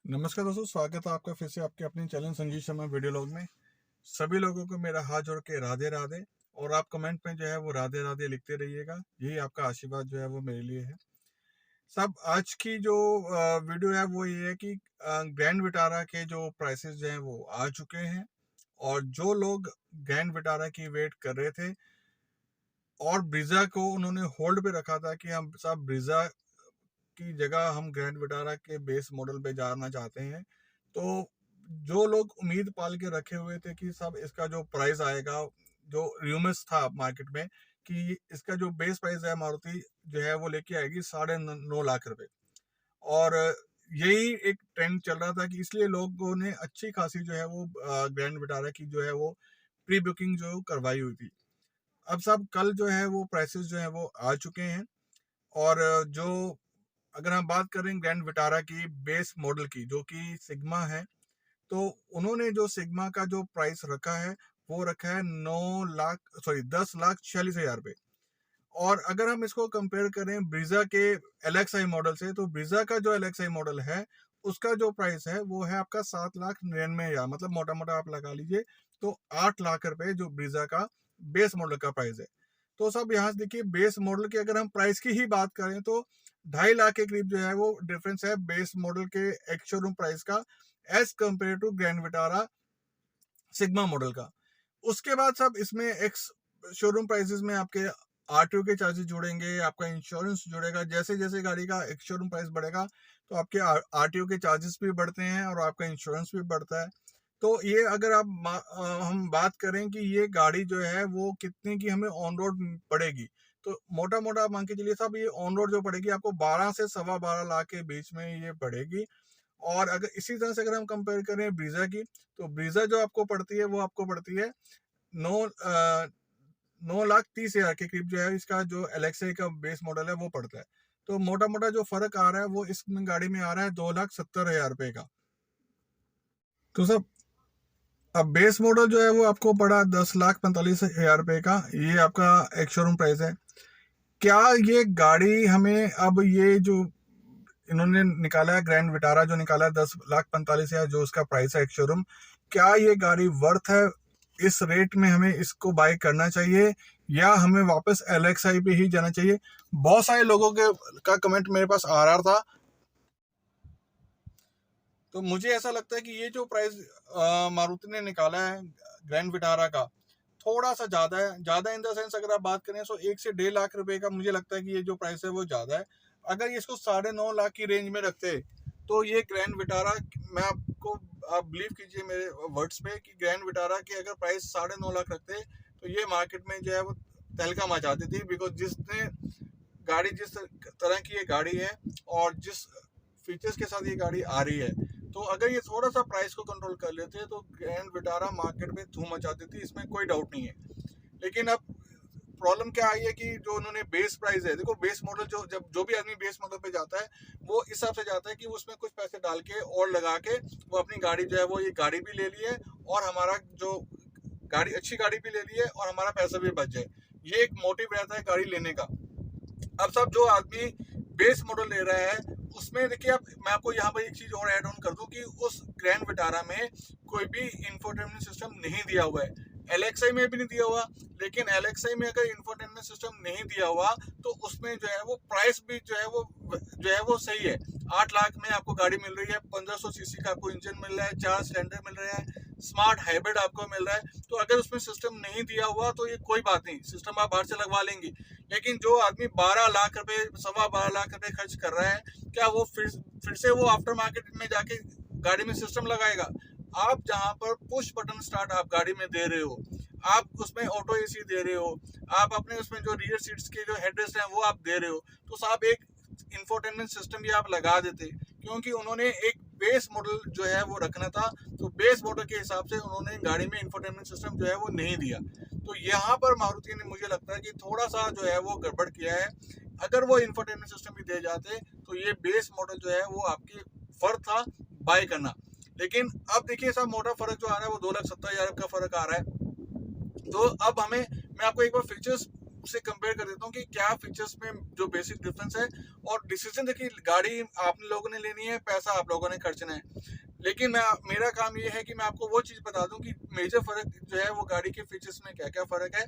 नमस्कार दोस्तों, स्वागत है आपका फिर से आपके अपने channel Sanjeev Sharma video log में। सभी लोगों को मेरा हाथ जोड़ के राधे राधे। और आप कमेंट में जो है वो राधे राधे लिखते रहिएगा, यही आपका आशीर्वाद जो है वो मेरे लिए है। सब आज की जो वीडियो है वो ये है कि ग्रैंड विटारा के जो प्राइसेस जो हैं वो आ चुके हैं। और जो लोग ग्रैंड विटारा की वेट कर रहे थे और ब्रीजा को उन्होंने होल्ड पे रखा था कि हम सब ब्रीजा की जगह हम ग्रैंड विटारा के बेस मॉडल पे जाना चाहते हैं, तो जो लोग उम्मीद पाल के रखे हुए थे कि सब इसका जो प्राइस आएगा, जो र्यूमर्स था मार्केट में कि इसका जो बेस प्राइस है मारुति जो है वो लेके आएगी 9.5 लाख रुपए। और यही एक ट्रेंड चल रहा था कि इसलिए लोगों ने अच्छी खासी जो है वो ग्रैंड विटारा की जो है वो प्री बुकिंग जो करवाई हुई थी। अब सब कल जो है वो प्राइसेस जो है वो आ चुके हैं। और जो अगर हम बात करें ग्रैंड विटारा की बेस मॉडल की जो कि सिग्मा है, तो उन्होंने जो सिग्मा का जो प्राइस रखा है वो रखा है 10,46,000 रुपए। और अगर हम इसको कंपेयर करें ब्रीजा के एलएक्सआई मॉडल से, तो ब्रीजा का जो एलएक्सआई मॉडल है उसका जो प्राइस है वो है आपका 7,99,000, मतलब मोटा मोटा आप लगा लीजिए तो 8 लाख रुपए जो ब्रीजा का बेस मॉडल का प्राइस है। तो सब यहाँ से देखिए, बेस मॉडल की अगर हम प्राइस की ही बात करें तो 2.5 लाख के करीब जो है वो डिफरेंस है बेस मॉडल के एक्स शोरूम प्राइस का as compare to Grand Vitara Sigma model का। उसके बाद सब इसमें एक्स शोरूम प्राइसेस में आपके आरटीओ के चार्जेस जुड़ेंगे, आपका इंश्योरेंस जुड़ेगा। जैसे जैसे गाड़ी का एक्स शोरूम प्राइस बढ़ेगा तो आपके आरटीओ के चार्जेस भी बढ़ते हैं और आपका इंश्योरेंस भी बढ़ता है। तो ये अगर हम बात करें कि ये गाड़ी जो है वो कितने की हमें ऑन रोड पड़ेगी, तो मोटा मोटा मान के चलिए साहब, ये ऑन रोड जो पड़ेगी आपको 12 से 12.25 लाख के बीच में ये पड़ेगी। और अगर इसी तरह से अगर हम कंपेयर करें ब्रीजा की, तो ब्रीजा जो आपको पड़ती है वो आपको पड़ती है 9,30,000 के करीब जो है इसका जो एलेक्सा का बेस मॉडल है वो पड़ता है। तो मोटा मोटा जो फर्क आ रहा है वो इस गाड़ी में आ रहा है 2,70,000 रुपए का। तो सब अब बेस मॉडल जो है वो आपको पड़ा 10,45,000 रुपए का, ये आपका एक शोरूम प्राइस है। क्या ये गाड़ी हमें, अब ये जो इन्होंने निकाला है ग्रैंड विटारा जो निकाला है 10,45,000 जो उसका प्राइस है एक शोरूम, क्या ये गाड़ी वर्थ है? इस रेट में हमें इसको बाय करना चाहिए या हमें वापस एलएक्सआई पे ही जाना चाहिए? बहुत सारे लोगों के का कमेंट मेरे पास आ रहा था। तो मुझे ऐसा लगता है कि ये जो प्राइस मारुति ने निकाला है ग्रैंड विटारा का, थोड़ा सा ज्यादा है। ज्यादा इन द सेंस अगर आप बात करें तो 1 से 1.5 लाख रुपए का मुझे लगता है कि ये जो प्राइस है वो ज्यादा है। अगर इसको 9.5 लाख की रेंज में रखते तो ये ग्रैंड विटारा, मैं आपको, आप बिलीव कीजिए मेरे वर्ड्स पे कि ग्रैंड विटारा की अगर प्राइस 9.5 लाख रखते तो ये मार्केट में जो है वो तहलका मचाती थी। बिकॉज जिसने गाड़ी, जिस तरह की ये गाड़ी है और जिस फीचर्स के साथ ये गाड़ी आ रही है, तो अगर ये थोड़ा सा प्राइस को कंट्रोल कर लेते तो ग्रैंड विटारा मार्केट में धूम मचाती थी, इसमें कोई डाउट नहीं है। लेकिन अब प्रॉब्लम क्या आई है कि जो उन्होंने बेस प्राइस है, देखो बेस मॉडल जो भी आदमी बेस मॉडल पे जाता है वो इस हिसाब से जाता है कि उसमें कुछ पैसे डाल के और लगा के वो अपनी गाड़ी जो है वो ये गाड़ी भी ले ली है और हमारा जो गाड़ी, अच्छी गाड़ी भी ले ली है और हमारा पैसा भी बच जाए। ये एक मोटिव रहता है गाड़ी लेने का। अब सब जो आदमी बेस मॉडल ले रहा है उसमें देखिए, आप, मैं आपको यहाँ पर एक चीज और ऐड ऑन कर दूं कि उस ग्रैंड विटारा में कोई भी इंफोटेनमेंट सिस्टम नहीं दिया हुआ है। एलएक्सआई में भी नहीं दिया हुआ। लेकिन एलएक्सआई में अगर इंफोटेनमेंट सिस्टम नहीं दिया हुआ तो उसमें जो है वो प्राइस भी जो है वो सही है। 8 लाख में आपको गाड़ी मिल रही है, 1500 सीसी का आपको इंजन मिल रहा है, 4 सिलेंडर मिल रहे हैं, स्मार्ट हाइब्रिड आपको मिल रहा है। तो अगर उसमें सिस्टम नहीं दिया हुआ तो ये कोई बात नहीं, सिस्टम आप बाहर से लगवा लेंगे। लेकिन जो आदमी 12 लाख रुपए, 12.25 लाख रुपए खर्च कर रहा है, क्या वो फिर से वो आफ्टर मार्केट में जाके गाड़ी में सिस्टम लगाएगा? आप जहां पर पुश बटन स्टार्ट आप गाड़ी में दे रहे हो, आप उसमें ऑटो एसी दे रहे हो, आप अपने उसमें जो रियर सीट्स के जो हेडरेस्ट हैं वो आप दे रहे हो, तो साहब एक इंफोटेनमेंट सिस्टम भी आप लगा देते। क्योंकि उन्होंने एक बेस मॉडल जो है वो रखना था, तो बेस मॉडल के हिसाब से उन्होंने गाड़ी में इंफोटेनमेंट सिस्टम जो है वो नहीं दिया। तो यहाँ पर मारुति ने, मुझे लगता है कि थोड़ा सा जो है वो गड़बड़ किया है। अगर वो इंफोटेनमेंट सिस्टम भी दे जाते तो ये बेस मॉडल जो है वो आपकी फर्क था बाय करना। लेकिन अब देखिए साहब, मोटा फर्क जो आ रहा है वो 2,70,000 का फर्क आ रहा है। तो अब मैं आपको एक बार फीचर्स से कंपेयर कर देता हूँ कि क्या फीचर्स में जो बेसिक डिफरेंस है, और डिसीजन देखिए गाड़ी आप लोगों ने लेनी है, पैसा आप लोगों ने खर्चना है। लेकिन मेरा काम ये है कि मैं आपको वो चीज़ बता दूं कि मेजर फ़र्क जो है वो गाड़ी के फीचर्स में क्या क्या फ़र्क है,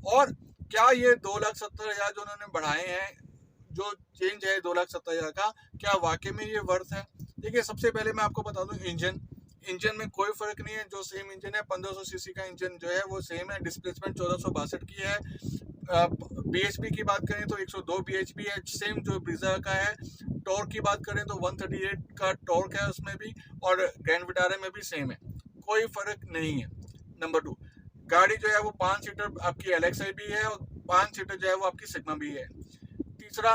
और क्या ये 2,70,000 जो उन्होंने बढ़ाए हैं, जो चेंज है 2,70,000 का, क्या वाकई में ये वर्थ है। देखिए सबसे पहले मैं आपको बता दूं, इंजन में कोई फर्क नहीं है। जो सेम इंजन है 1500 सीसी का इंजन जो है वो सेम है। डिस्प्लेसमेंट 1462 की है। बीएचपी की बात करें तो 102 बीएचपी है, सेम जो ब्रीजा का है। टॉर्क की बात करें तो 138 का टॉर्क है उसमें भी, और ग्रैंड विटारा में भी सेम है, कोई फर्क नहीं है। नंबर 2, गाड़ी जो है वो 5 सीटर आपकी एलेक्सा भी है, और 5 सीटर जो है वो आपकी सिग्मा भी है। तीसरा,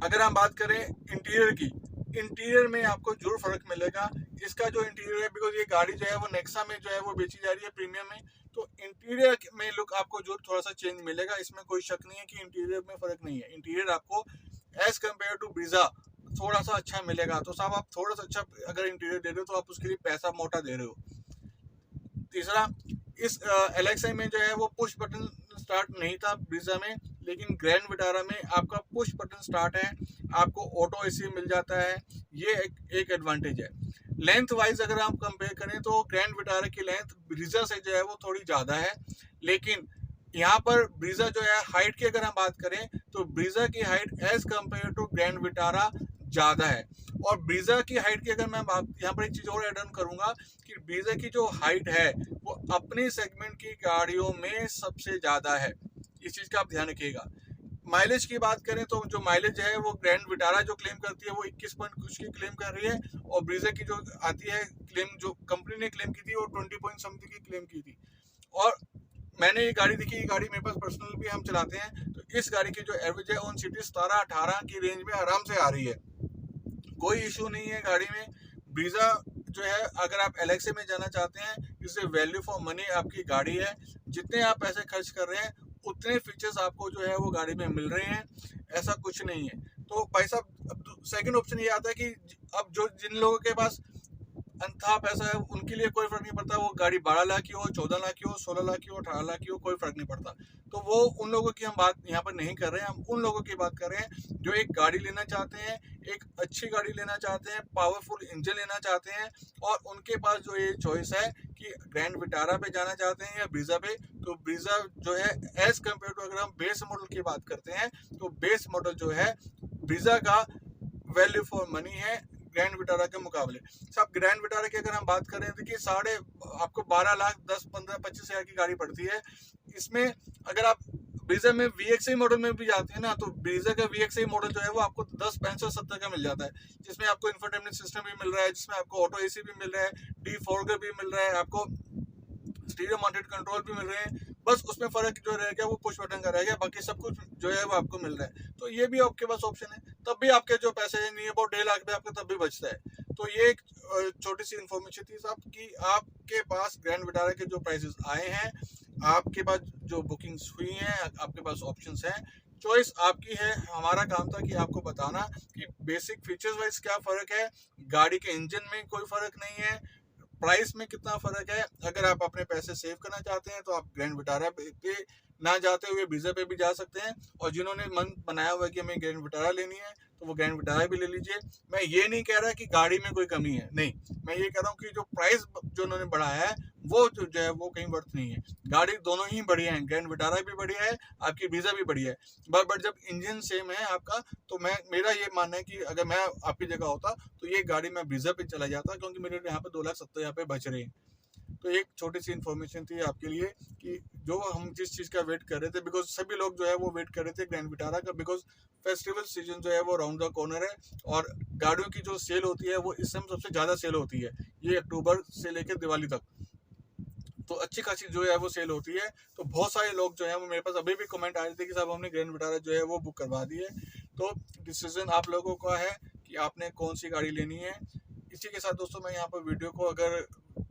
अगर हम बात करें इंटीरियर की, इंटीरियर में आपको जरूर फर्क मिलेगा। इसका जो इंटीरियर है, बिकॉज ये गाड़ी जो है वो नेक्सा में जो है वो बेची जा रही है प्रीमियम में, तो इंटीरियर में लुक आपको जो थोड़ा सा चेंज मिलेगा, इसमें कोई शक नहीं है कि इंटीरियर में फर्क नहीं है। इंटीरियर आपको एज कम्पेयर टू ब्रीजा थोड़ा सा अच्छा मिलेगा। तो साहब आप थोड़ा सा अच्छा अगर इंटीरियर दे रहे हो तो आप उसके लिए पैसा मोटा दे रहे हो। तीसरा, इस एलेक्सा में जो है वो पुश बटन स्टार्ट नहीं था ब्रीजा में, लेकिन ग्रैंड विटारा में आपका पुश बटन स्टार्ट है, आपको ऑटो एसी मिल जाता है। ये एक एडवांटेज है। लेंथ वाइज अगर आप कंपेयर करें तो ग्रैंड विटारा की लेंथ ब्रीजा से जो है वो थोड़ी ज़्यादा है, लेकिन यहाँ पर ब्रीजा जो है हाइट की अगर हम बात करें तो ब्रीजा की height as compare to Grand Vitara ज़्यादा है। और ब्रीजा की हाइट की अगर मैं बात यहाँ पर एक चीज़ और एड ऑन करूँगा कि ब्रीजा की जो हाइट है वो अपने सेगमेंट की गाड़ियों में सबसे ज़्यादा है। इस चीज़ का आप ध्यान रखिएगा। माइलेज की बात करें तो जो माइलेज है वो ग्रैंड विटारा जो क्लेम करती है वो 21 पॉइंट कुछ की क्लेम कर रही है, और ब्रीजा की जो आती है क्लेम, जो कंपनी ने क्लेम की थी वो 20 पॉइंट समथिंग की क्लेम की थी। और मैंने ये गाड़ी देखी, ये गाड़ी मेरे पास पर्सनल भी हम चलाते हैं, तो इस गाड़ी की जो एवरेज है ऑन सिटी 17-18 की रेंज में आराम से आ रही है, कोई इशू नहीं है गाड़ी में। ब्रीजा जो है अगर आप एलेक्सा में जाना चाहते हैं, इससे वैल्यू फॉर मनी आपकी गाड़ी है। जितने आप पैसे खर्च कर रहे हैं उतने फीचर्स आपको जो है वो गाड़ी में मिल रहे हैं, ऐसा कुछ नहीं है। तो भाई साहब, अब सेकंड ऑप्शन ये आता है कि अब जो जिन लोगों के पास अंथा पैसा है उनके लिए कोई फर्क नहीं पड़ता, वो गाड़ी 12 लाख की हो, 14 लाख की हो, 16 लाख की हो, 18 लाख की हो, कोई फर्क नहीं पड़ता। तो वो उन लोगों की हम बात यहाँ पर नहीं कर रहे हैं, हम उन लोगों की बात कर रहे हैं जो एक गाड़ी लेना चाहते हैं, एक अच्छी गाड़ी लेना चाहते हैं, पावरफुल इंजन लेना चाहते हैं, और उनके पास जो ये चॉइस है कि ग्रैंड विटारा पे जाना चाहते हैं या ब्रीजा पे। तो ब्रीजा जो है एज कम्पेयर टू, अगर हम बेस मॉडल की बात करते हैं तो बेस मॉडल जो है ब्रीजा का वैल्यू फॉर मनी है ग्रैंड विटारा के मुकाबले। सब ग्रैंड विटारा की अगर हम बात करें तो देखिए आपको 12 लाख 10, 15, 25 हज़ार की गाड़ी पड़ती है। इसमें अगर आप ब्रीजा में VXI मॉडल में भी जाते हैं ना, तो ब्रीजा का VXI मॉडल जो है वो आपको 10, 65, 70 का मिल जाता है, जिसमें आपको इंफोटेनमेंट सिस्टम भी मिल रहा है, जिसमें आपको ऑटो एसी भी मिल रहा है, डिफॉगर भी मिल रहा है, आपको स्टीरियो माउंटेड कंट्रोल भी मिल रहे हैं। बस उसमें फर्क जो रह गया वो पुश बटन का रह गया, बाकी सब कुछ जो है वो आपको मिल रहा है। तो ये भी आपके पास ऑप्शन है, तब भी आपके जो पैसे नहीं है वो 1.5 लाख में आपको तब भी बचता है। तो ये एक छोटी सी इन्फॉर्मेशन थी साहब कि आपके पास ग्रैंड विटारा के जो प्राइसेस आए हैं, आपके पास जो बुकिंग्स हुई हैं, आपके पास ऑप्शंस हैं, चॉइस आपकी है। हमारा काम था कि आपको बताना कि बेसिक फीचर्स वाइज क्या फ़र्क है, गाड़ी के इंजन में कोई फ़र्क नहीं है, प्राइस में कितना फ़र्क है। अगर आप अपने पैसे सेव करना चाहते हैं तो आप ग्रैंड विटारा पे ना जाते हुए ब्रीजा पे भी जा सकते हैं, और जिन्होंने मन बनाया हुआ है कि हमें ग्रैंड विटारा लेनी है तो वो ग्रैंड विटारा भी ले लीजिए। मैं ये नहीं कह रहा कि गाड़ी में कोई कमी है, नहीं, मैं ये कह रहा हूँ कि जो प्राइस जो उन्होंने बढ़ाया है वो जो है वो कहीं वर्थ नहीं है। गाड़ी दोनों ही बढ़िया है, ग्रैंड विटारा भी बढ़िया है, आपकी ब्रीजा भी बढ़िया है, बट जब इंजन सेम है आपका, तो मेरा ये मानना है कि अगर मैं आपकी जगह होता तो ये गाड़ी मैं ब्रीजा पे चला जाता, क्योंकि मेरे यहाँ पे 2,70,000 पे बच रहे हैं। तो एक छोटी सी इन्फॉर्मेशन थी आपके लिए कि जो हम जिस चीज़ का वेट कर रहे थे, बिकॉज सभी लोग जो है वो वेट कर रहे थे ग्रैंड विटारा का, बिकॉज फेस्टिवल सीजन जो है वो राउंड द कॉर्नर है, और गाड़ियों की जो सेल होती है वो इस समय सबसे ज़्यादा सेल होती है, ये अक्टूबर से लेकर दिवाली तक, तो अच्छी खासी जो है वो सेल होती है। तो बहुत सारे लोग जो है वो मेरे पास अभी भी कमेंट आ रहे थे कि साहब हमने ग्रैंड विटारा जो है वो बुक करवा दी है। तो डिसीजन आप लोगों का है कि आपने कौन सी गाड़ी लेनी है। इसी के साथ दोस्तों मैं यहाँ पर वीडियो को अगर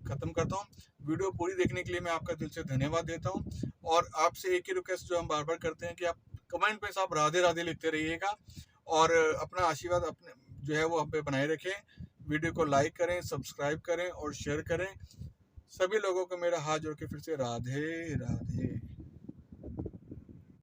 ख़त्म करता हूँ। वीडियो पूरी देखने के लिए मैं आपका दिल से धन्यवाद देता हूँ, और आपसे एक ही रिक्वेस्ट जो हम बार बार करते हैं कि आप कमेंट पे साहब राधे राधे लिखते रहिएगा, और अपना आशीर्वाद अपने जो है वो हम पे बनाए रखें। वीडियो को लाइक करें, सब्सक्राइब करें और शेयर करें। सभी लोगों को मेरा हाथ जोड़ के फिर से राधे राधे।